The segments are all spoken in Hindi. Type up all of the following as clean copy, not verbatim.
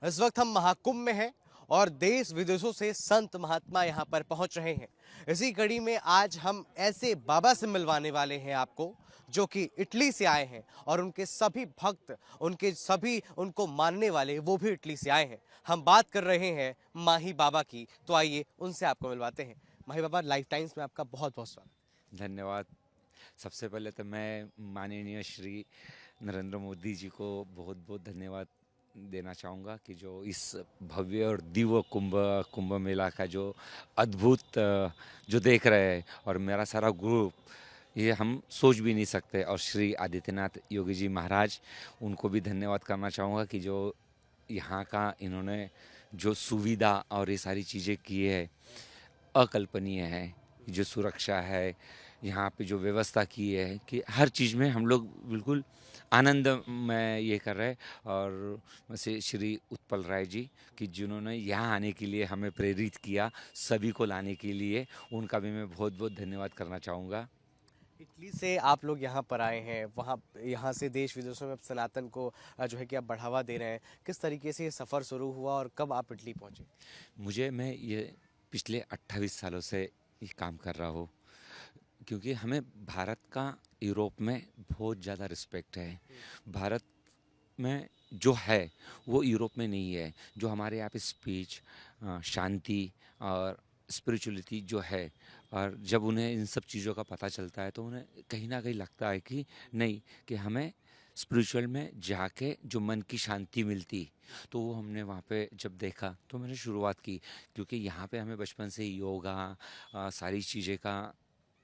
इस वक्त हम महाकुंभ में हैं और देश विदेशों से संत महात्मा यहाँ पर पहुँच रहे हैं। इसी कड़ी में आज हम ऐसे बाबा से मिलवाने वाले हैं आपको, जो कि इटली से आए हैं और उनके सभी भक्त, उनके सभी उनको मानने वाले वो भी इटली से आए हैं। हम बात कर रहे हैं माही बाबा की, तो आइए उनसे आपको मिलवाते हैं। माही बाबा, लाइफ टाइम्स में आपका बहुत बहुत स्वागत। धन्यवाद। सबसे पहले तो मैं माननीय श्री नरेंद्र मोदी जी को बहुत बहुत धन्यवाद देना चाहूँगा कि जो इस भव्य और दिव्य कुंभ मेला का जो अद्भुत जो देख रहे हैं, और मेरा सारा ग्रुप, ये हम सोच भी नहीं सकते। और श्री आदित्यनाथ योगी जी महाराज, उनको भी धन्यवाद करना चाहूँगा कि जो यहाँ का इन्होंने जो सुविधा और ये सारी चीज़ें की है, अकल्पनीय है। जो सुरक्षा है, यहाँ पे जो व्यवस्था की है कि हर चीज़ में हम लोग बिल्कुल आनंद में ये कर रहे हैं। और वैसे श्री उत्पल राय जी कि जिन्होंने यहाँ आने के लिए हमें प्रेरित किया, सभी को लाने के लिए, उनका भी मैं बहुत बहुत धन्यवाद करना चाहूँगा। इटली से आप लोग यहाँ पर आए हैं, वहाँ यहाँ से देश विदेशों में सनातन को जो है कि आप बढ़ावा दे रहे हैं। किस तरीके से ये सफ़र शुरू हुआ और कब आप इटली पहुँचे? मैं ये पिछले 28 सालों से ये काम कर रहा हूँ, क्योंकि हमें भारत का यूरोप में बहुत ज़्यादा रिस्पेक्ट है। भारत में जो है वो यूरोप में नहीं है। जो हमारे यहाँ पे स्पीच, शांति और स्पिरिचुअलिटी जो है, और जब उन्हें इन सब चीज़ों का पता चलता है तो उन्हें कहीं ना कहीं लगता है कि नहीं, कि हमें स्पिरिचुअल में जाके जो मन की शांति मिलती, तो वो हमने वहाँ पे जब देखा तो मैंने शुरुआत की। क्योंकि यहाँ पे हमें बचपन से ही योगा, सारी चीज़ें का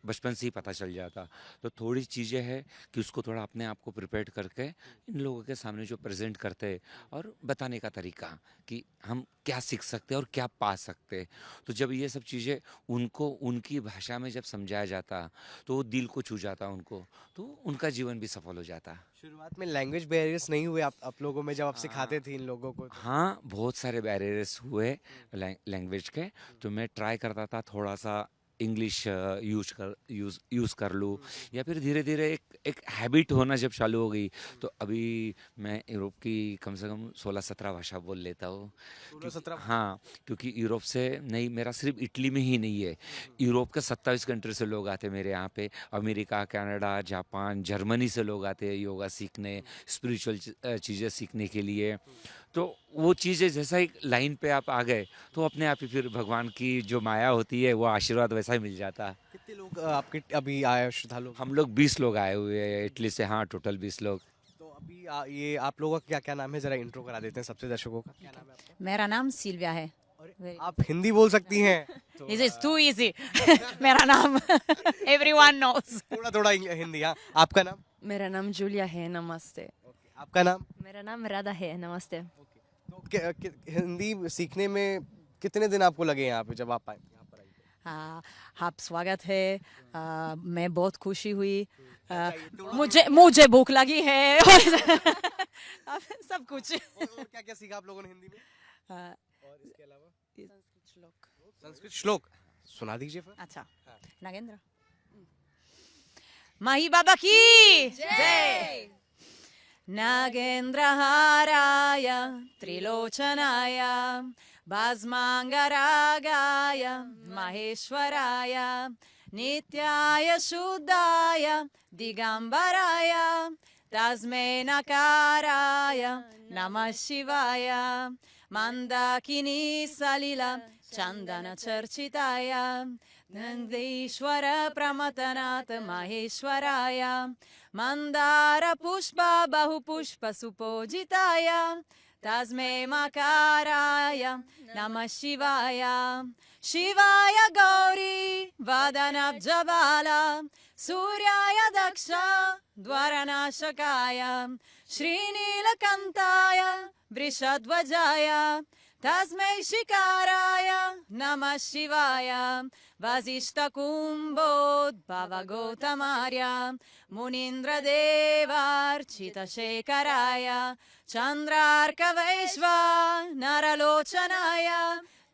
बचपन से ही पता चल जाता। तो थोड़ी चीज़ें हैं कि उसको थोड़ा अपने आप को प्रिपेयर करके इन लोगों के सामने जो प्रेजेंट करते हैं, और बताने का तरीका कि हम क्या सीख सकते हैं और क्या पा सकते हैं। तो जब ये सब चीज़ें उनको उनकी भाषा में जब समझाया जाता, तो वो दिल को छू जाता उनको, तो उनका जीवन भी सफल हो जाता। शुरुआत में लैंग्वेज बैरियर्स नहीं हुए आप लोगों में जब आप सिखाते थे इन लोगों को तो? हाँ, बहुत सारे बैरियर्स हुए लैंग्वेज के। तो मैं ट्राई करता था थोड़ा सा इंग्लिश यूज़ कर लूँ, या फिर धीरे धीरे एक हैबिट होना जब चालू हो गई, तो अभी मैं यूरोप की कम से कम 16-17 भाषा बोल लेता हूँ। 16-17? हाँ, क्योंकि यूरोप से नहीं, मेरा सिर्फ इटली में ही नहीं है, यूरोप के 27 कंट्री से लोग आते हैं मेरे यहाँ पे। अमेरिका, कनाडा, जापान, जर्मनी से लोग आते हैं योगा सीखने, स्पिरिचुअल चीज़ें सीखने के लिए। तो वो चीज़ें जैसा एक लाइन पे आप आ गए, तो अपने आप ही फिर भगवान की जो माया होती है, वो आशीर्वाद वैसा ही मिल जाता। कितने लोग आपके अभी आए श्रद्धालु? हम लोग 20 लोग आए हुए हैं इटली से। हाँ, टोटल 20 लोग। तो अभी ये आप लोगों का क्या क्या नाम है, जरा इंट्रो करा देते हैं सबसे दर्शकों का। क्या नाम है आपका? मेरा नाम सिल्विया है। अरे, आप हिंदी बोल सकती हैं? तो This is too easy. मेरा नाम everyone knows. थोड़ा थोड़ा हिंदी। हाँ, आपका नाम? मेरा नाम जूलिया है, नमस्ते। आपका नाम? मेरा नाम राधा है, नमस्ते। तो हिंदी सीखने में कितने दिन आपको लगे यहाँ पे जब आप आए यहाँ पर? हाँ, आप स्वागत है। मैं बहुत खुशी हुई। मुझे भूख लगी है। सब कुछ। और क्या क्या सीखा आप लोगों ने हिंदी में? हाँ, और इसके अलावा संस्कृत श्लोक सुना दीजिए फिर। अच्छा, नागेंद्र। माही बाबा की जय। नागेंद्रहाराय त्रिलोचनाय भस्मांगरागाय महेश्वराय नित्याय शुद्धाय दिगंबराय तस्मै नकाराय नमः शिवाय मंदाकिनी सलिल चंदन चर्चिताय नंदीश्वर प्रमथनाथ महेश्वराय मंदार पुष्प बहुपुष्प सुपूजिताय तस्मै मकाराय नमः शिवाय शिवाय गौरी वदनब्जबाला सूर्याय दक्ष द्वारनाशकाय श्रीनीलकंठाय वृषध्वजाय तस्मै शिकाराय नमः शिवाय वसिष्ठकुम्भोद्भव गौतमार्य मुनीन्द्रदेवार्चितशेखराय चन्द्रार्कवैश्व नरलोचनाय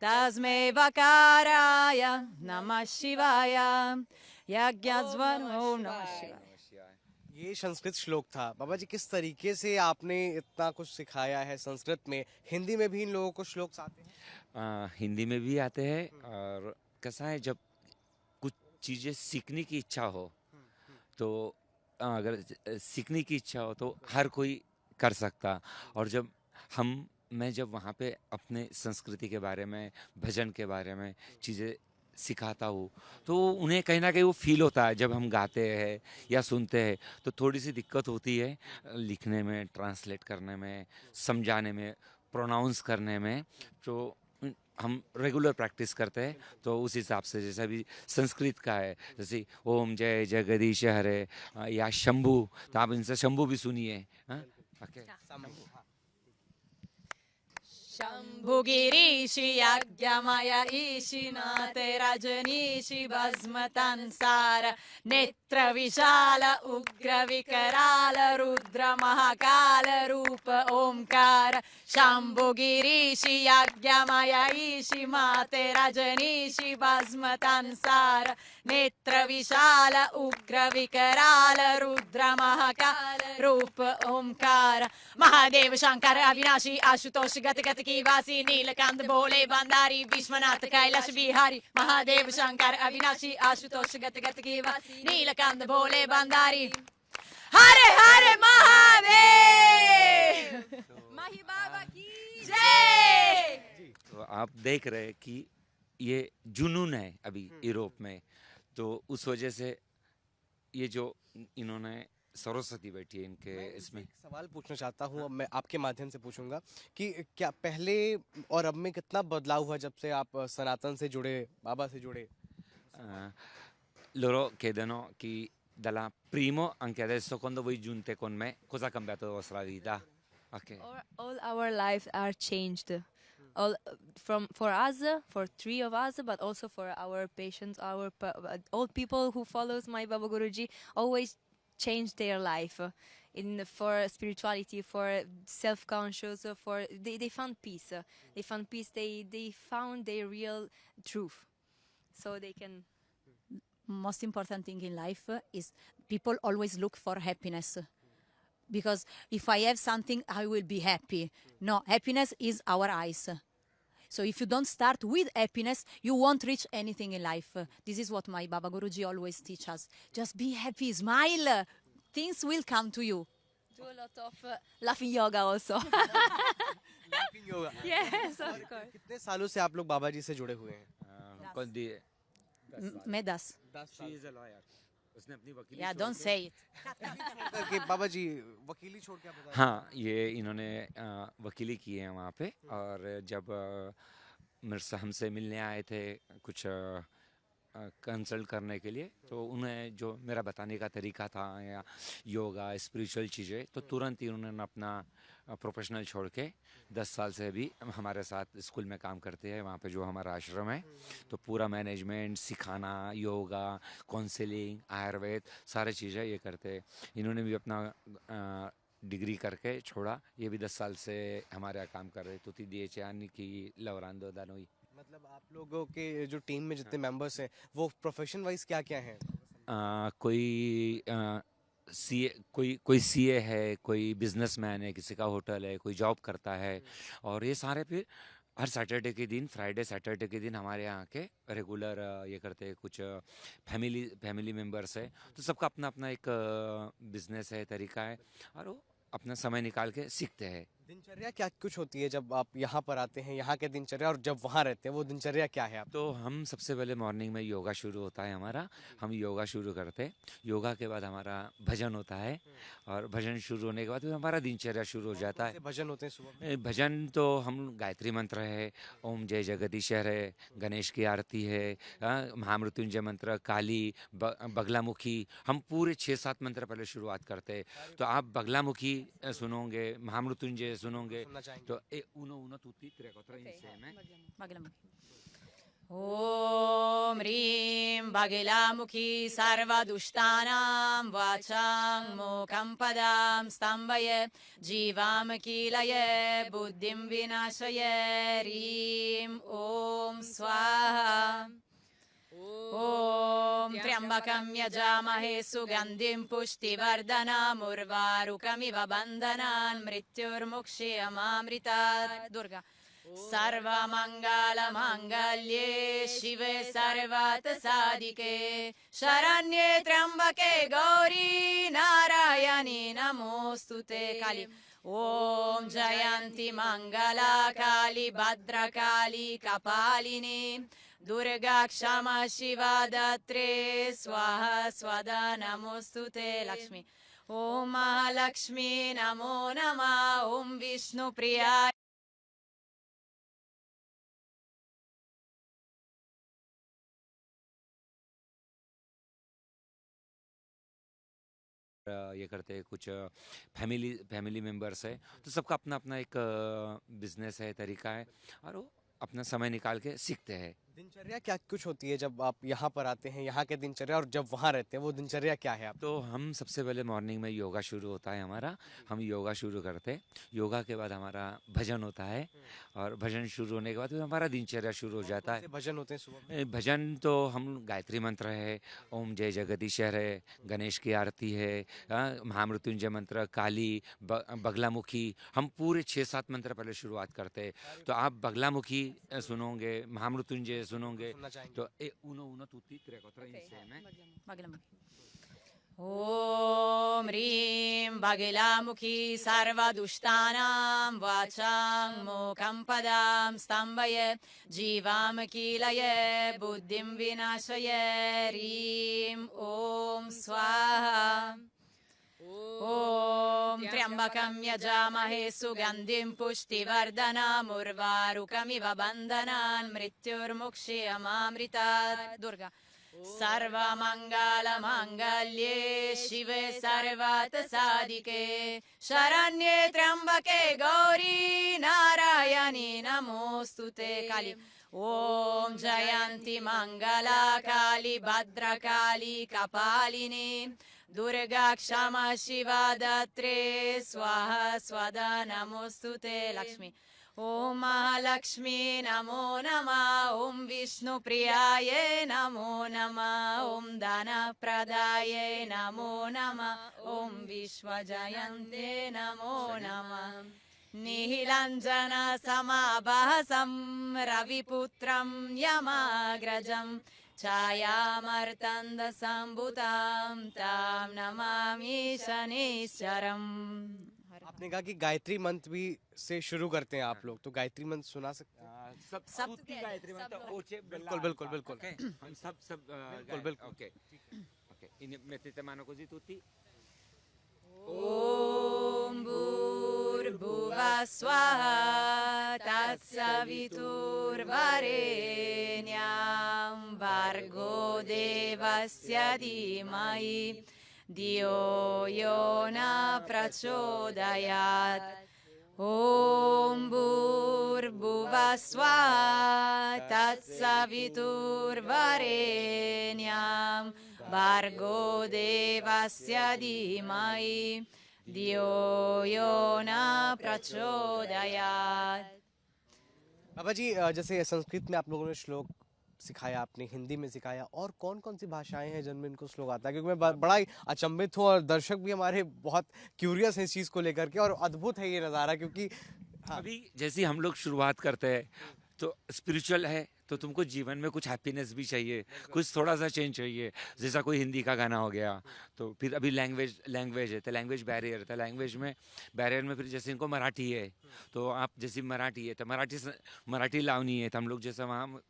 तस्मै वकाराय नमः शिवाय यज्ञस्वरो नमः शिवाय। ये संस्कृत श्लोक था। बाबा जी, किस तरीके से आपने इतना कुछ सिखाया है संस्कृत में? हिंदी में भी इन लोगों को श्लोक आते हैं? हिंदी में भी आते हैं, और कैसा है, जब कुछ चीज़ें सीखने की इच्छा हो तो अगर सीखने की इच्छा हो तो हर कोई कर सकता। और मैं जब वहाँ पे अपने संस्कृति के बारे में, भजन के बारे में चीज़ें सिखाता हूँ, तो उन्हें कहीं ना कहीं वो फील होता है। जब हम गाते हैं या सुनते हैं तो थोड़ी सी दिक्कत होती है लिखने में, ट्रांसलेट करने में, समझाने में, प्रोनाउंस करने में। तो हम रेगुलर प्रैक्टिस करते हैं, तो उस हिसाब से जैसा भी संस्कृत का है, जैसे ओम जय जगदीश हरे या शंभु, तो आप इनसे शंभु भी सुनिए। हाँ? ओके। शंभुगिरीशि यज्ञमय ईशिनाथ रजनीशि भस्मतंसार नेत्र विशाल उग्र विकराल रुद्र महाकाल रूप ओंकार शंभुगिरीशि यज्ञमय ईशि माते रजनीशि भस्मतंसार नेत्र विशाल उग्र विकराल रुद्र महाकाल रूप ओंकार महादेव शंकर अविनाशी आशुतोष गत गत की वासी नीलकंठ भोले भंडारी विश्वनाथ कैलाश बिहारी महादेव शंकर अविनाशी आशुतोष गत गत की वासी नीलकंठ भोले भंडारी हरे हरे महादेव माही बाबा की जय। तो आप देख रहे हैं कि ये जुनून है अभी यूरोप में, तो उस वजह से ये जो इन्होंने सरस्वती बैठी है इनके इसमें। एक सवाल पूछना चाहता हूँ, अब मैं आपके माध्यम से पूछूंगा कि क्या पहले और अब में कितना बदलाव हुआ जब से आप सनातन से जुड़े, बाबा से जुड़े? Loro chiedono chi dalla primo anche adesso quando voi giunte con me cosa ha cambiato la vostra vita? Ok. All our lives are changed. All from for us, for three of us, but also for our patients, all people who follows my Baba Guruji always change their life for spirituality, for self-conscious, for they found peace. They found peace. They found their real truth, so they can. Most important thing in life is people always look for happiness. Because if I have something, I will be happy. No, happiness is our eyes. So if you don't start with happiness, you won't reach anything in life. This is what my Baba Guruji always teach us. Just be happy, smile. Things will come to you. Do a lot of laughing yoga also. Laughing yoga. Yes, of course. कितने सालों से आप लोग बाबा जी से जुड़े हुए हैं? मैं 10. 10 She is a lawyer. उसने अपनी वकीली Yeah, छोड़ don't के- say it. कि बाबा जी वकीली छोड़ के आप बता हाँ, ये इन्होंने वकीली की है वहाँ पे। और जब मेरे से हमसे मिलने आए थे कुछ कंसल्ट करने के लिए, तो उन्हें जो मेरा बताने का तरीका था या योगा, स्पिरिचुअल चीज़ें, तो तुरंत ही उन्होंने अपना प्रोफेशनल छोड़ के 10 साल से भी हमारे साथ स्कूल में काम करते हैं, वहाँ पे जो हमारा आश्रम है। तो पूरा मैनेजमेंट, सिखाना, योगा, काउंसलिंग, आयुर्वेद, सारे चीज़ें ये करते हैं। इन्होंने भी अपना डिग्री करके छोड़ा, ये भी 10 साल से हमारे यहाँ काम कर रहे। तो दिए चानी की लवरांदो दानोई। मतलब आप लोगों के जो टीम में जितने मेंबर्स हैं वो प्रोफेशन वाइज क्या क्या हैं? कोई सीए, कोई सीए है, कोई बिजनेसमैन है, किसी का होटल है, कोई जॉब करता है। और ये सारे फिर हर सैटरडे के दिन, फ्राइडे सैटरडे के दिन हमारे यहाँ के रेगुलर ये करते हैं। कुछ फैमिली मेम्बर्स है, तो सबका अपना अपना एक बिजनेस है, तरीका है, और वो अपना समय निकाल के सीखते हैं। दिनचर्या क्या कुछ होती है जब आप यहाँ पर आते हैं, यहाँ के दिनचर्या, और जब वहाँ रहते हैं वो दिनचर्या क्या है आप? तो हम सबसे पहले मॉर्निंग में योगा शुरू होता है हमारा। हम योगा शुरू करते हैं, योगा के बाद हमारा भजन होता है, और भजन शुरू होने के बाद फिर हमारा दिनचर्या शुरू हो जाता है। कौन से भजन होते हैं सुबह में? भजन तो हम गायत्री मंत्र है, ओम जय जगदीश है, गणेश की आरती है, महामृत्युंजय मंत्र, काली, बगलामुखी, हम पूरे 6-7 मंत्र पहले शुरुआत करते हैं। तो आप बगलामुखी सुनोगे, महामृत्युंजय सुनोगे, सुनना चाहेंगे? तो uno tutti 3-4 insieme. ॐ ह्रीं बगिलामुखी सर्वदुष्टानां वाचां मोकं पदां स्तम्भय जीवां कीलय बुद्धिं विनाशय ह्रीं ॐ स्वाहा ॐ त्र्यम्बकं यजामहे सुगन्धिं पुष्टिवर्धनम् उर्वारुकमिव बन्धनान् मृत्युर्मुक्षीयमामृतात् दुर्गा सर्वमङ्गलमाङ्गल्ये शिवे सर्वार्थसाधिके शरण्ये त्र्यम्बके गौरी नारायणी नमोऽस्तुते काली ॐ जयन्ती मङ्गला काली भद्रकाली कपालिनी दुर्गा क्षमा शिवा दात्रे स्वाहा स्वदा नमोऽस्तुते लक्ष्मी ॐ महालक्ष्मी नमो नमः ॐ विष्णुप्रिया ये करते हैं कुछ फैमिली मेंबर्स है, तो सबका अपना अपना एक बिजनेस है, तरीका है, और वो अपना समय निकाल के सीखते हैं। दिनचर्या क्या कुछ होती है जब आप यहाँ पर आते हैं, यहाँ के दिनचर्या, और जब वहाँ रहते हैं वो दिनचर्या क्या है आप? तो हम सबसे पहले मॉर्निंग में योगा शुरू होता है हमारा, हम योगा शुरू करते हैं, योगा के बाद हमारा भजन होता है, और भजन शुरू होने के बाद फिर हमारा दिनचर्या शुरू हो जाता है। कौन से भजन होते हैं सुबह में? भजन तो हम गायत्री मंत्र है, ओम जय जगदीश्वर है, गणेश की आरती है, महामृत्युंजय मंत्र, काली, बगलामुखी, हम पूरे 6-7 मंत्र पहले शुरुआत करते हैं। तो आप बगलामुखी सुनोगे, महामृत्युंजय सुनोगे, सुनना चाहेंगे। तो उनो उनो तुति त्रे कोत्र insieme. ॐ ह्रीं बगिलामुखी सर्वदुष्टानां वाचां मोकं पदां स्तम्भय जीवां कीलय बुद्धिं विनाशय ह्रीं ॐ स्वाहा ॐ त्र्यम्बकं यजामहे सुगन्धिं पुष्टिवर्धनम् उर्वारुकमिव बन्धनान् मृत्युर्मुक्षीयमामृतात् दुर्गा सर्वमङ्गलमाङ्गल्ये शिवे सर्वार्थसाधिके शरण्ये त्र्यम्बके गौरी नारायणी नमोऽस्तुते काली ॐ जयन्ती मङ्गला काली भद्रकाली कपालिनी दुर्गा क्षमा शिवा दात्रे स्वाहा स्वदा नमोऽस्तुते लक्ष्मी ॐ महालक्ष्मी नमो नमः ॐ विष्णुप्रियायै नमो नमः ॐ दानप्रदायै नमो नमः ॐ विश्वजयन्ते नमो नमः निहिलाञ्जन समाभासं रविपुत्रं यमाग्रजं छायामर्तन्दसम्भुतां तां नमामि शनैश्चरम्। आपने कहा कि गायत्री मंत्र भी से शुरू करते हैं आप लोग, तो गायत्री मंत्र सुना सकते हैं? सब गायत्री मंत्र बिल्कुल बिल्कुल बिल्कुल हम सब बिल्कुल बिल्कुल okay okay in mettete mano così tutti. ॐ भूर्भुवः स्वः तत्सवितुर्वरेण्यं भर्गो देवस्य धीमहि धियो यो न प्रचोदयात् ॐ भूर्भुवः स्वः तत्सवितुर्वरेण्यं भर्गो देवस्य धीमहि धियो यो न प्रचोदयात्। बाबा जी, जैसे संस्कृत में आप लोगों ने श्लोक सिखाया, आपने हिंदी में सिखाया, और कौन कौन सी भाषाएं हैं जिनमें इनको श्लोक आता है? क्योंकि मैं बड़ा ही अचंभित हूँ और दर्शक भी हमारे बहुत क्यूरियस हैं इस चीज़ को लेकर के, और अद्भुत है ये नज़ारा। क्योंकि अभी जैसे हम लोग शुरुआत करते हैं तो स्पिरिचुअल है, तो तुमको जीवन में कुछ हैप्पीनेस भी चाहिए, कुछ थोड़ा सा चेंज चाहिए। जैसा कोई हिंदी का गाना हो गया, तो फिर अभी लैंग्वेज है, तो लैंग्वेज बैरियर था, लैंग्वेज में बैरियर में फिर जैसे इनको मराठी है, तो आप जैसे मराठी है तो मराठी लावनी है, तो हम लोग जैसे वहाँ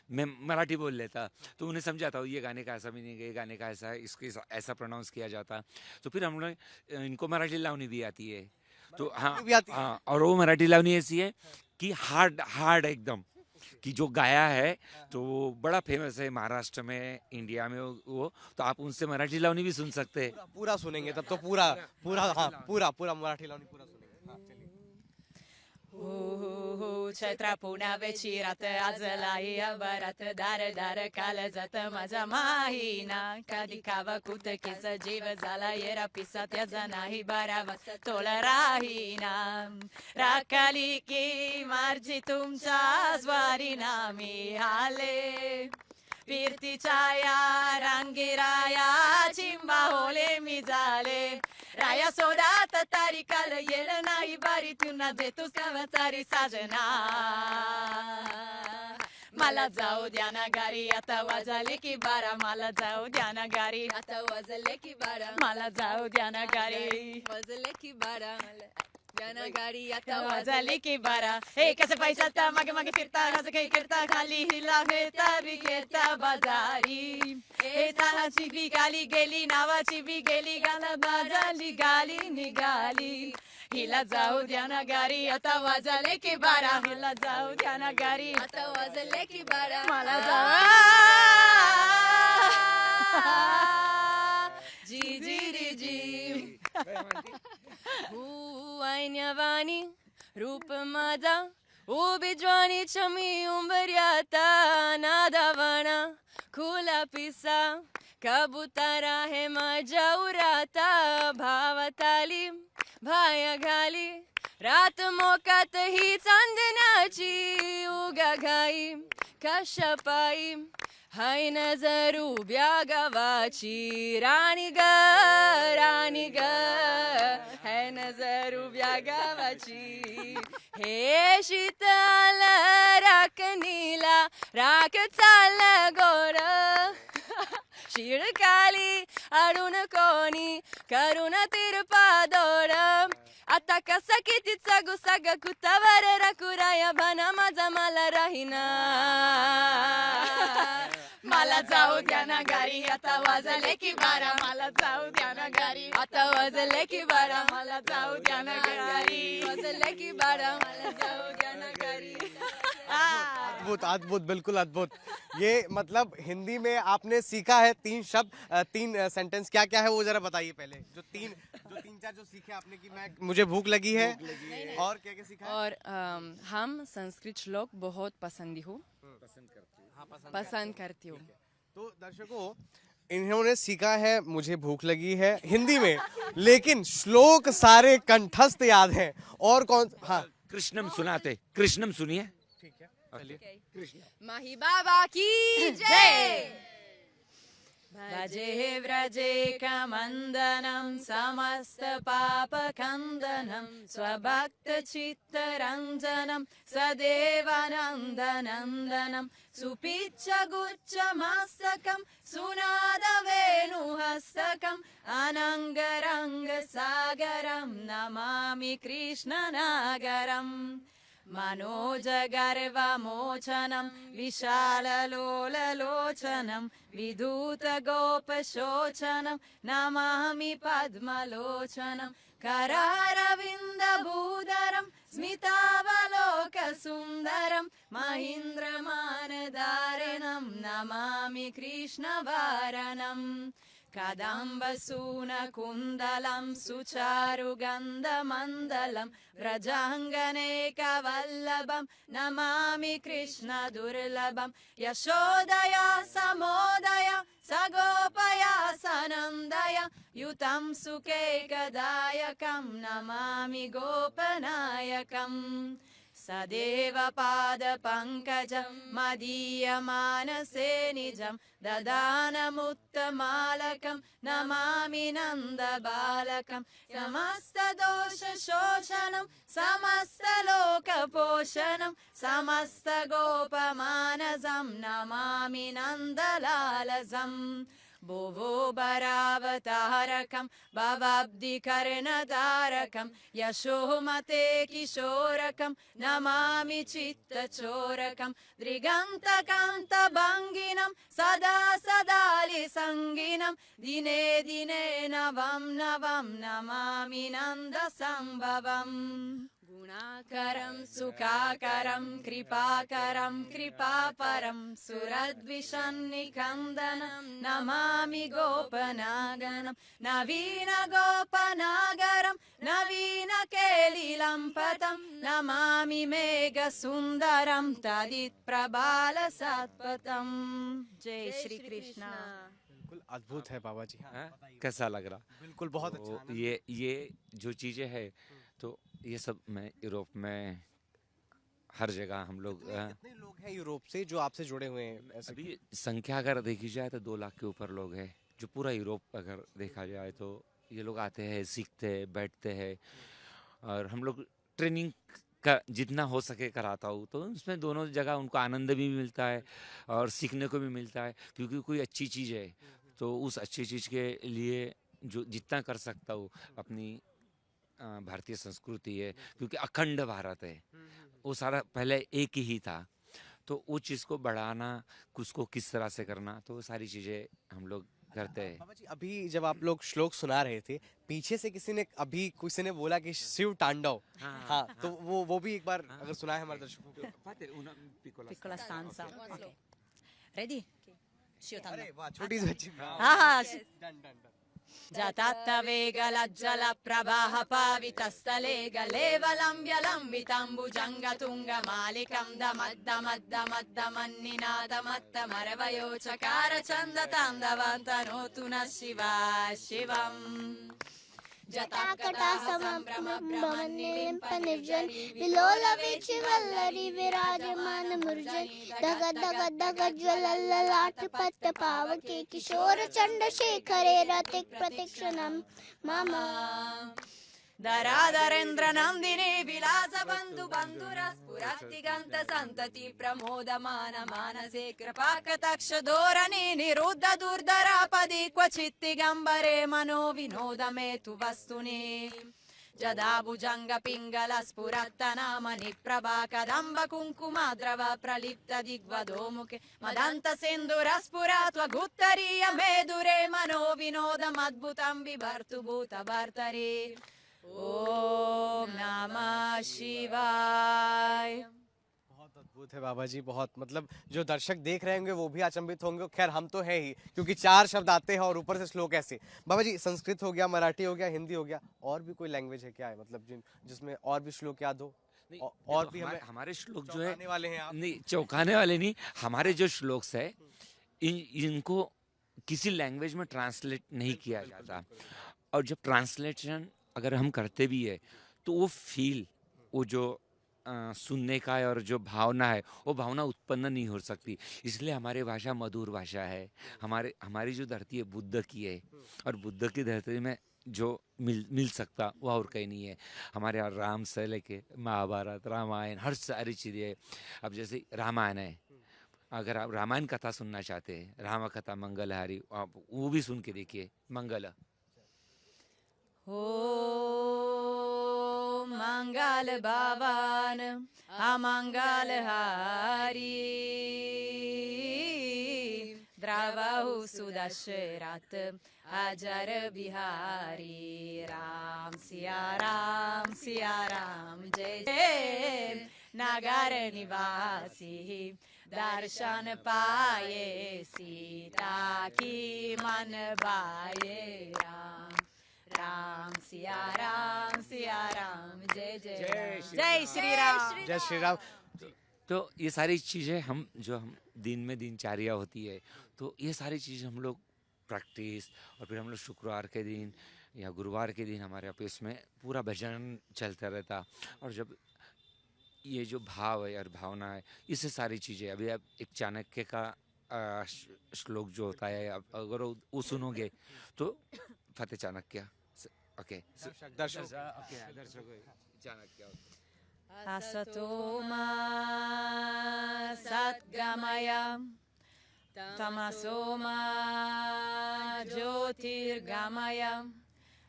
मैं मराठी बोल लेता तो उन्हें समझाता हूँ ये गाने का ऐसा मीनिंग है, ये गाने का ऐसा है, इसके ऐसा प्रोनाउंस किया जाता। तो फिर हम लोग इनको मराठी लावनी भी आती है, तो हाँ, और वो मराठी लावनी ऐसी है कि हार्ड एकदम, कि जो गाया है तो वो बड़ा फेमस है महाराष्ट्र में, इंडिया में वो, तो आप उनसे मराठी लावनी भी सुन सकते हैं। पूरा सुनेंगे तब तो पूरा मराठी लावनी पूरा सुनेंगे। हाँ, चलिए। चैत्र पुनवे चिरात आजलाई अबरात दार दार काल जात माझा माहीना कधी कावा कुत केस जीव झाला येरा पिसा त्याचा नाही बारावा तोल राहीना राखाली की मार्जी तुमच्या स्वारी नामी आले Pirti chaya, rangi raya, chimba hole mizale. Raya sodata tarikala, yelena ibari tuna de tu skavatari sajana. मला जाऊ द्या ना गारी आता वाजले की बारा मला जाऊ द्या ना गारी आता वाजले की बारा मला जाऊ द्या ना गारी वाजले की बारा गाना गाडी आता वाजले की बारा हे कसं पैशाचा मागे मागे फिरता कसं काही करता खाली हिला घेता विकेता बाजारी हे सहाची बी गाली गेली नावाची बी गेली गाला बाजाली गाली निघाली हिला जाऊ द्या ना गारी आता वाजले की बारा हिला जाऊ द्या ना गारी आता वाजले की बारा मला जी जी री जी ऐन्यावानी रूप माझा उभी ज्वानी छमी उंबर्याता नादावाना खुला पिसा कबुतरा है माझ्या उराता भावताली भाया घाली रात मोकात ही चांदण्याची उगा घाई कशापाई हाय नजर उभ्या गावाची राणी ग है नजर उभ्या गावाची हे शीतल राखणीला राख चाल गोर शिडकाली अडून कोणी करून तिरपा दोर आता कसा कितीचा गुसाग कुतावर राकुराया बना माझा मला राहीना मला जाऊ द्या ना गारी आता वाजले की बारा मला जाऊ द्या ना गारी आता वाजले की बारा मला जाऊ द्या ना गारी वाजले की बारा मला जाऊ द्या ना गारी अद्भुत अद्भुत बिल्कुल अद्भुत। ये मतलब हिंदी में आपने सीखा है 3 शब्द 3 सेंटेंस, क्या क्या है वो जरा बताइए पहले। जो तीन चार जो सीखे आपने कि मैं मुझे भूख लगी है और क्या क्या सीखा है? और हम संस्कृत श्लोक बहुत पसंद करती हूँ। तो दर्शकों इन्होंने सीखा है मुझे भूख लगी है हिंदी में, लेकिन श्लोक सारे कंठस्थ याद हैं। और कौन? हाँ कृष्णम सुनाते, कृष्णम सुनिए। ठीक है चलिए। माही बाबा की जय। भजे व्रजे कमंदनम समस्त पाप खंदनम स्वभक्त चित्त रंजनम सदेवानंदनंदनम सुपिच्छ गुच्छ मस्तकम सुनाद वेणुहस्तकम अनंगरंग सागरम नमामि कृष्णनागरम मनोजगर्वमोचनं विशाललोललोचनं विधूतगोपशोचनं नमामि पद्मलोचनं करारविन्दभूधरं स्मितावलोकसुन्दरं महीन्द्रमानदारणं नमामि कृष्णवारणम् कदम्बसूनकुन्दलं सुचारुगन्धमण्डलं व्रजाङ्गनेकवल्लभं नमामि कृष्णदुर्लभं यशोदया समोदय सगोपया सनन्दय युतं सुखैकदायकं नमामि गोपनायकम् सदेव पादपङ्कजं मदीयमानसे निजं ददानमुत्तमालकं नमामि नन्दबालकं समस्तदोषशोषणं समस्तलोकपोषणं समस्तगोपमानसं नमामि नन्दलालसम् भुवो भरावतारकं भवाब्धिकर्णधारकं यशोमते किशोरकं नमामि चित्तचोरकं दृगन्तकान्तभङ्गिनं सदा सदालिसङ्गिनं दिने दिने नवं नवं नमामि नन्दसम्भवम् गुणाकरं सुखाकरं कृपाकरं कृपापरं सुरद्विषन्निकन्दनं नमामि गोपनागनं नवीन गोपनागरं नवीन केलिलम्पतं नमामि मेघसुन्दरं तदित्प्रबालसत्पथम्। जय श्री कृष्ण। बिल्कुल अद्भुत है बाबा जी। हाँ? कैसा लग रहा? बिल्कुल बहुत अच्छा। तो ये जो चीज़ें हैं तो ये सब मैं यूरोप में हर जगह हम लोग कितने लोग हैं यूरोप से जो आपसे जुड़े हुए हैं ऐसे? अभी संख्या अगर देखी जाए तो 2 लाख के ऊपर लोग हैं, जो पूरा यूरोप अगर देखा जाए तो ये लोग आते हैं, सीखते हैं, बैठते हैं। और हम लोग ट्रेनिंग का जितना हो सके कराता हूँ, तो उसमें दोनों जगह उनको आनंद भी मिलता है और सीखने को भी मिलता है, क्योंकि कोई अच्छी चीज़ है तो उस अच्छी चीज़ के लिए जो जितना कर सकता हूँ अपनी भारतीय संस्कृति है, क्योंकि अखंड भारत है, वो सारा पहले एक ही था, तो वो चीज़ को बढ़ाना, उसको किस तरह से करना, तो वो सारी चीज़ें हम लोग करते हैं। बाबा जी अभी जब आप लोग श्लोक सुना रहे थे, पीछे से किसी ने बोला कि शिव तांडव। हाँ, तो वो भी एक बार अगर सुना है हमारे दर्शकों को। Piccola stanza. Okay. Ready? अरे वाह, छोटी सी बच्ची। Ah, done done done. जतात्तवेगलज्जल प्रवाह पावितस्थले गलेवलम्ब्यलम्बिताम्बुजङ्गतुङ्गमालिकं दमद्दमद्दमद्दमन्निनादमत्तमरवयो चकार चन्दतान्दवन्तनोतु नः शिवा शिवम् जटाकटा समब्रह्मनिलिम्पनिर्जन विलोलवीचि वल्लरी विराजमान मूर्जन धगद धगद धगद ज्वलल्ललाट पट्ट पावके किशोर चंद्रशेखरे रतिक प्रतिक्षणम मम धराधरेन्द्र नंदिनी विलास बंधु बंधुरस्फुरत्तिगंत संतति प्रमोदमान मानसे कृपा कटाक्ष धोरणी निरुद्ध दुर्धरापदि क्वचित् दिगंबरे मनो विनोद मे तु वस्तुनि जदा भुजंग पिंगल स्फुरत्तनामनि प्रभा कदंब कुंकुमाद्रव प्रलिप्त दिग्वधो मुखे मदंत सिंधुर स्फुरत्व गुत्तरीय मेदुरे मनो विनोदमद्भुतं बिभर्तु भूत भर्तरि ओम नमः शिवाय। बहुत अद्भुत है बाबा जी, बहुत मतलब जो दर्शक देख रहे होंगे वो भी अचंभित होंगे। खैर हम तो है ही, क्योंकि 4 शब्द आते हैं और ऊपर से श्लोक ऐसे। बाबा जी संस्कृत हो गया, मराठी हो गया, हिंदी हो गया, और भी कोई लैंग्वेज है क्या है, मतलब जिसमें और भी श्लोक याद हो? और भी हमारे श्लोक जो है चौंकाने वाले हैं आप। नहीं, चौंकाने वाले नहीं, हमारे जो श्लोक्स है इनको किसी लैंग्वेज में ट्रांसलेट नहीं किया जाता, और जब ट्रांसलेशन अगर हम करते भी है तो वो फील, वो जो सुनने का है और जो भावना है, वो भावना उत्पन्न नहीं हो सकती। इसलिए हमारी भाषा मधुर भाषा है। हमारी जो धरती है बुद्ध की है, और बुद्ध की धरती में जो मिल सकता वो और कहीं नहीं है। हमारे यहाँ राम से लेके महाभारत, रामायण, हर सारी चीज़ें। अब जैसे रामायण है, अगर आप रामायण कथा सुनना चाहते हैं, राम कथा मंगलहारी, आप वो भी सुन के देखिए, मंगल। ओम मंगल भवन अमंगल हारी द्रवहु सुदशरथ अजर बिहारी राम सिया राम जय जय नगर निवासी दर्शन पाए सीता की मन भाए राम राम सिया राम जय जय जय श्री राम जय श्री राम। तो ये सारी चीज़ें हम दिन में दिनचर्या होती है, तो ये सारी चीज़ें हम लोग प्रैक्टिस, और फिर हम लोग शुक्रवार के दिन या गुरुवार के दिन हमारे ऑफिस में पूरा भजन चलता रहता। और जब ये जो भाव है और भावना है, इससे सारी चीज़ें, अभी आप एक चाणक्य का श्लोक जो होता है, अगर वो सुनोगे तो फतेह चाणक्य। ओके दर्शक चाणक्य असतो मा सद्गमय तमसो मा ज्योतिर्गमय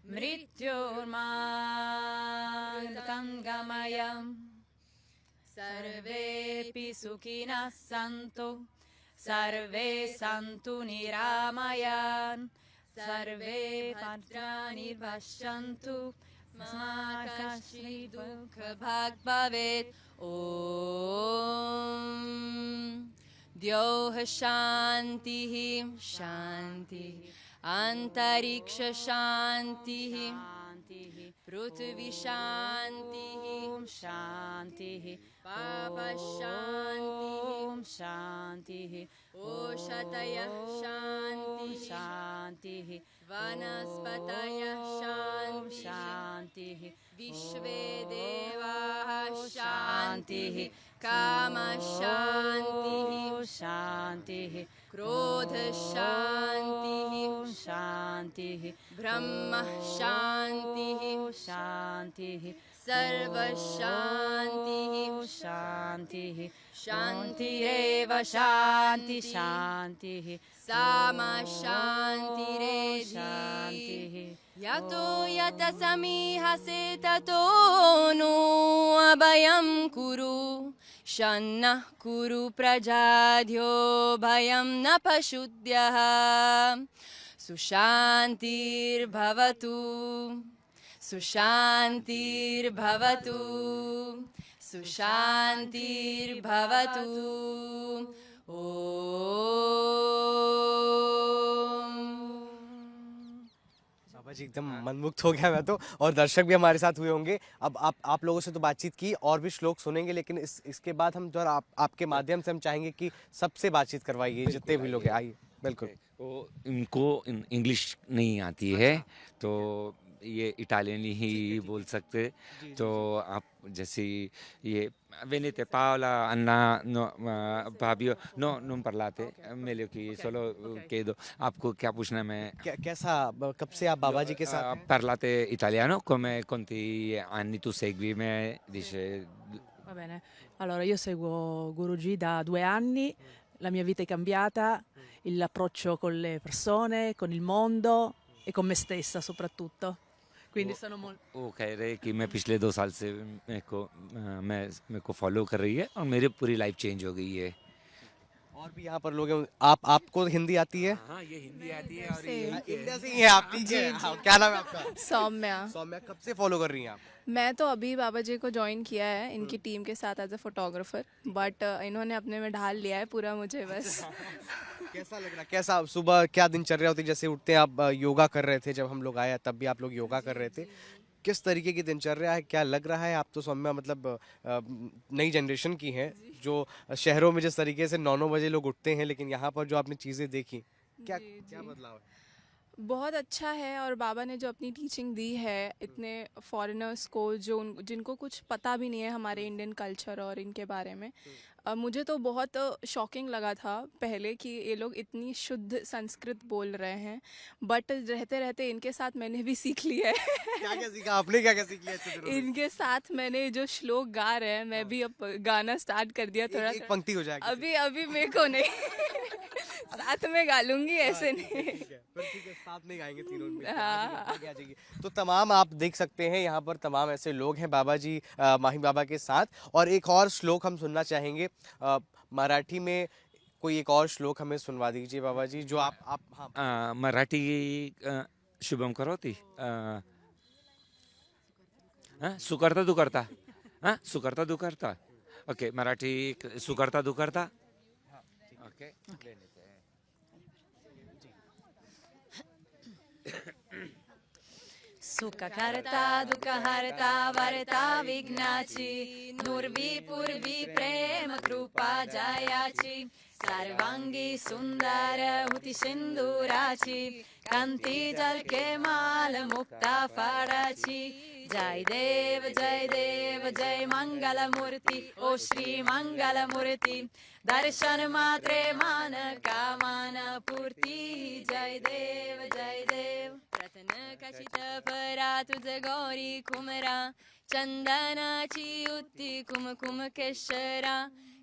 मृत्योर्मामृतङ्गमय सर्वेऽपि सुखिनः सन्तु सर्वे सन्तु निरामयान् सर्वे भद्राणि पश्यन्तु मा कश्चित् दुःखभाग् भवेत्। ॐ द्यौः शान्तिः शान्तिः अन्तरिक्ष शान्तिः पृथ्वी शान्तिः शान्तिः पाप शान्तिः शान्तिः ओषधयः शान्तिः वनस्पतयः शान्तिः विश्वे देवाः शान्तिः काम शान्तिः शान्तिः क्रोध शान्तिः शान्तिः ब्रह्म शान्तिः शान्तिः सर्व शान्तिः शान्तिः शान्तिरेव शान्ति शान्तिः शान्तिः साम शान्तिरेधि शान्तिः यतो यत समीहसे ततो नो अभयं कुरु शन्नः कुरु प्रजाध्यो भयं न पशुद्यः सुशान्तिर्भवतु सुशान्तिर्भवतु सुशान्तिर्भवतु बाबा जी एकदम मनमुग्ध हो गया मैं तो, और दर्शक भी हमारे साथ हुए होंगे। अब आप लोगों से तो बातचीत की और भी श्लोक सुनेंगे, लेकिन इसके बाद हम जो आपके माध्यम से हम चाहेंगे कि सबसे बातचीत करवाइए, जितने भी लोग हैं, आइए। बिल्कुल। वो इनको इंग्लिश नहीं आती है, तो ये इटालियन ही बोल सकते। तो आप जैसे ये Venite Paola, Anna, no, Fabio, no, non parlate, meglio che solo chiedo, आपको क्या पूछना है? मैं कैसा, कब से आप बाबा जी के साथ हैं? parlate italiano, come quanti anni tu segui me? Dice Va bene, allora io seguo Guruji da 2 anni, la mia vita è cambiata, l'approccio con le persone, con il mondo e con me stessa soprattutto. Quindi sono molto... वो कह रहे कि मैं पिछले 2 साल से मेरे को फॉलो कर रही है और मेरी पूरी लाइफ चेंज हो गई है। और भी यहाँ पर लोग हैं। आपको हिंदी आती है? हाँ, ये हिंदी आती है और इंडिया से ही है आप? ठीक है। हाँ, क्या नाम है आपका? सौम्या। सौम्या, कब से फॉलो कर रही हैं आप? मैं तो अभी बाबा जी को ज्वाइन किया है इनकी टीम के साथ एज अ फोटोग्राफर, बट इन्होंने अपने में ढाल लिया है पूरा मुझे बस। कैसा लग रहा है? कैसा सुबह क्या दिनचर्या होती है? जैसे उठते हैं आप, योगा कर रहे थे जब हम लोग आए, तब भी आप लोग योगा कर रहे थे। किस तरीके की दिनचर्या है? क्या लग रहा है? आप तो सौम्या मतलब नई जनरेशन की हैं, जो शहरों में जिस तरीके से 9-9 बजे लोग उठते हैं, लेकिन यहाँ पर जो आपने चीज़ें देखी, क्या बदलाव है? बहुत अच्छा है, और बाबा ने जो अपनी टीचिंग दी है इतने फॉरेनर्स को, जो जिनको कुछ पता भी नहीं है हमारे इंडियन कल्चर और इनके बारे में, मुझे तो बहुत शॉकिंग लगा था पहले कि ये लोग इतनी शुद्ध संस्कृत बोल रहे हैं, बट रहते रहते इनके साथ मैंने भी सीख लिया है। क्या सीखा आपने? क्या सीख लिया इतने दिनों में? इनके साथ मैंने जो श्लोक गा रहे हैं, मैं भी अब गाना स्टार्ट कर दिया थोड़ा। एक पंक्ति हो जाएगी। अभी मेरे को नहीं साथ में गा लूंगी, ऐसे नहीं। ठीक है, साथ में गाएंगे तीनों में। हाँ। आगे आ जाइए। तो तमाम आप देख सकते हैं यहाँ पर तमाम ऐसे लोग हैं बाबा जी, माही बाबा के साथ। और एक और श्लोक हम सुनना चाहेंगे मराठी में। कोई एक और श्लोक हमें सुनवा दीजिए बाबा जी, जो आप हाँ। मराठी शुभम करोती सुकर्ता दुकर्ता, सुकर्ता दुकर्ता। ओके, मराठी सुकर्ता दुकर्ता। ओके, सुख करता दुःख हरता वरता विघ्नाची, नुर्वी पूर्वी प्रेम कृपा जयाची, सर्वांगी सुंदर हुती सिंदुराची, कांती जलके माल मुक्ता फाडाची। जय देव जय मंगल मूर्ती, ओ श्री मंगल मूर्ती, दर्शन मात्रे मान कामना पूर्ती। जय देव प्रथन कशित परा तुझ गौरी कुमरा, चंदनाची युती कुमकुम केशरा,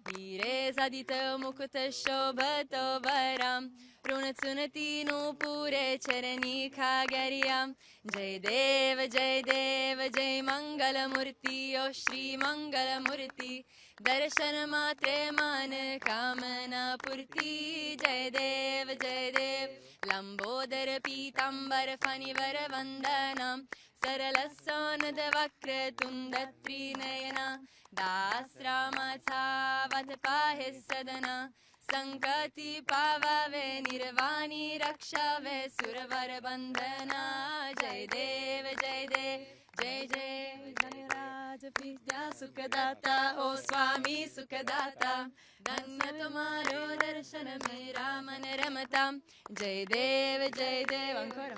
हिरे सदित मुकुट शोभत वरा, ऋण चुनती नूपुरे चरणी खागरिया। जय देव जय मंगल मूर्ती, ओ श्री मंगल मूर्ती, दर्शन मात्रे मान कामना पूर्ती। जय देव लंबोदर पीतांबर फणिवर वंदना, सरल सोनद वक्र तुंड त्रिनयना, दास रामाचा वध पाहे सदना, संकटी पावावे निर्वाणी रक्षावे सुरवर बंधना। जय देव जय राज विद्या सुखदाता, ओ स्वामी सुखदाता, धन्य तुम्हारो दर्शन मेरा मन रमता। जय देव अंकुर।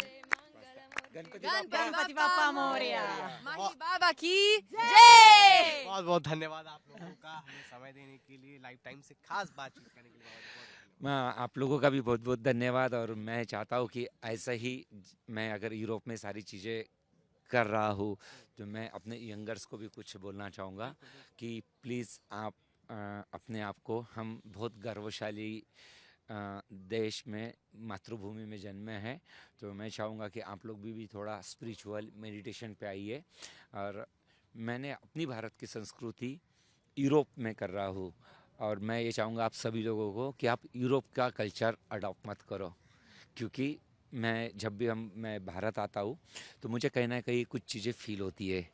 गणपति बाप्पा मोरया। माही बाबा की जय। बहुत बहुत धन्यवाद आप लोगों का हमें समय देने के लिए, लाइफ टाइम से खास बातचीत करने के लिए बहुत मैं आप लोगों का भी बहुत बहुत धन्यवाद। और मैं चाहता हूँ कि ऐसा ही मैं अगर यूरोप में सारी चीज़ें कर रहा हूँ तो मैं अपने यंगर्स को भी कुछ बोलना चाहूँगा कि प्लीज़ आप अपने आप को, हम बहुत गर्वशाली देश में, मातृभूमि में जन्मे हैं, तो मैं चाहूँगा कि आप लोग भी थोड़ा स्पिरिचुअल मेडिटेशन पे आइए। और मैंने अपनी भारत की संस्कृति यूरोप में कर रहा हूँ और मैं ये चाहूँगा आप सभी लोगों को कि आप यूरोप का कल्चर अडॉप्ट मत करो, क्योंकि जब भी मैं भारत आता हूँ तो मुझे कहीं ना कहीं कुछ चीज़ें फील होती है,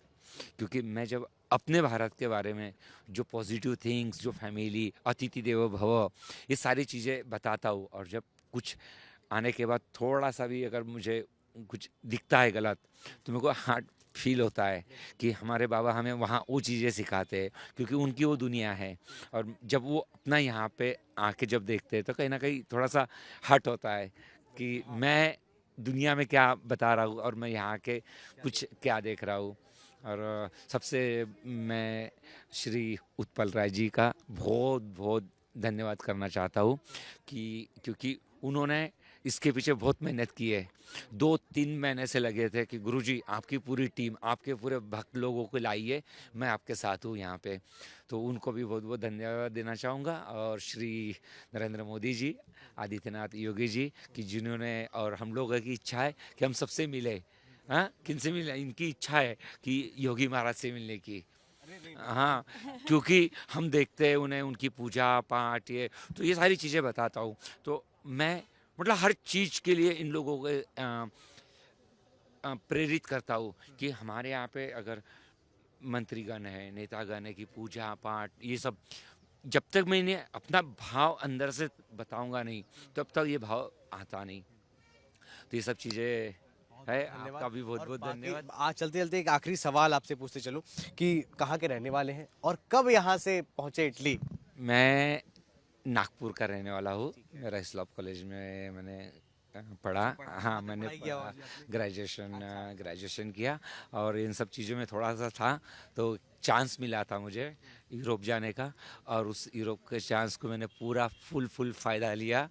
क्योंकि मैं जब अपने भारत के बारे में जो पॉजिटिव थिंग्स, जो फैमिली, अतिथि देवो भव, ये सारी चीज़ें बताता हूँ, और जब कुछ आने के बाद थोड़ा सा भी अगर मुझे कुछ दिखता है गलत तो मेरे को हार्ट फील होता है कि हमारे बाबा हमें वहाँ वो चीज़ें सिखाते हैं, क्योंकि उनकी वो दुनिया है। और जब वो अपना यहाँ पे आके जब देखते हैं तो कहीं ना कहीं थोड़ा सा हर्ट होता है कि मैं दुनिया में क्या बता रहा हूँ और मैं यहाँ के कुछ क्या देख रहा हूँ। और सबसे मैं श्री उत्पल राय जी का बहुत बहुत धन्यवाद करना चाहता हूँ कि क्योंकि उन्होंने इसके पीछे बहुत मेहनत की है। 2-3 महीने से लगे थे कि गुरुजी आपकी पूरी टीम, आपके पूरे भक्त लोगों को लाइए, मैं आपके साथ हूँ यहाँ पे। तो उनको भी बहुत बहुत धन्यवाद देना चाहूँगा। और श्री नरेंद्र मोदी जी, आदित्यनाथ योगी जी कि जिन्होंने, और हम लोगों की इच्छा है कि हम सबसे मिले। हाँ, किनसे मिले? इनकी इच्छा है कि योगी महाराज से मिलने की। हाँ, क्योंकि हम देखते हैं उन्हें, उनकी पूजा पाठ, ये तो ये सारी चीज़ें बताता हूँ। तो मैं मतलब हर चीज़ के लिए इन लोगों को प्रेरित करता हूँ कि हमारे यहाँ पे अगर मंत्रीगण है, नेतागण है, की पूजा पाठ, ये सब जब तक मैं इन्हें अपना भाव अंदर से बताऊंगा नहीं तब तक ये भाव आता नहीं। तो ये सब चीज़ें है। आपका भी बहुत बहुत धन्यवाद। आज चलते चलते एक आखिरी सवाल आपसे पूछते चलूं कि कहाँ के रहने वाले हैं और कब यहाँ से पहुँचे इटली? मैं नागपुर का रहने वाला हूँ। मेरा इस्लाम कॉलेज में मैंने पढ़ा। हाँ, मैंने ग्रेजुएशन किया और इन सब चीज़ों में थोड़ा सा था, तो चांस मिला था मुझे यूरोप जाने का, और उस यूरोप के चांस को मैंने पूरा फुल फ़ायदा लिया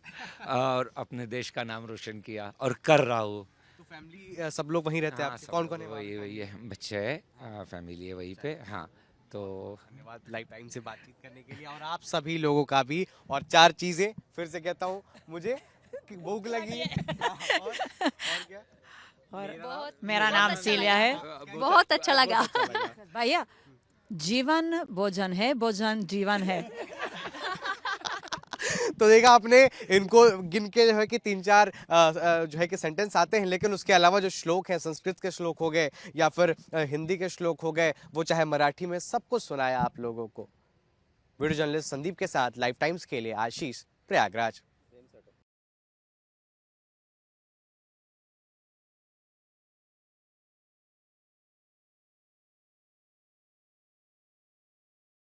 और अपने देश का नाम रोशन किया और कर रहा हूँ। तो फैमिली सब लोग वहीं रहते हैं? हाँ, कौन कौन है? वही है, बच्चे है, फैमिली है वहीं पे। हाँ, तो धन्यवाद लाइफ टाइम से बातचीत करने के लिए, और आप सभी लोगों का भी। और 4 चीजें फिर से कहता हूँ, मुझे कि भूख लगी है और क्या? और मेरा नाम सिलिया है। बहुत अच्छा लगा। भैया, जीवन भोजन है, भोजन जीवन है। तो देखा आपने, इनको गिन के जो है कि 3-4 जो है कि सेंटेंस आते हैं, लेकिन उसके अलावा जो श्लोक हैं, संस्कृत के श्लोक हो गए या फिर हिंदी के श्लोक हो गए, वो चाहे मराठी में, सब कुछ सुनाया आप लोगों को। वीडियो जर्नलिस्ट संदीप के साथ लाइफ टाइम्स के लिए आशीष, प्रयागराज।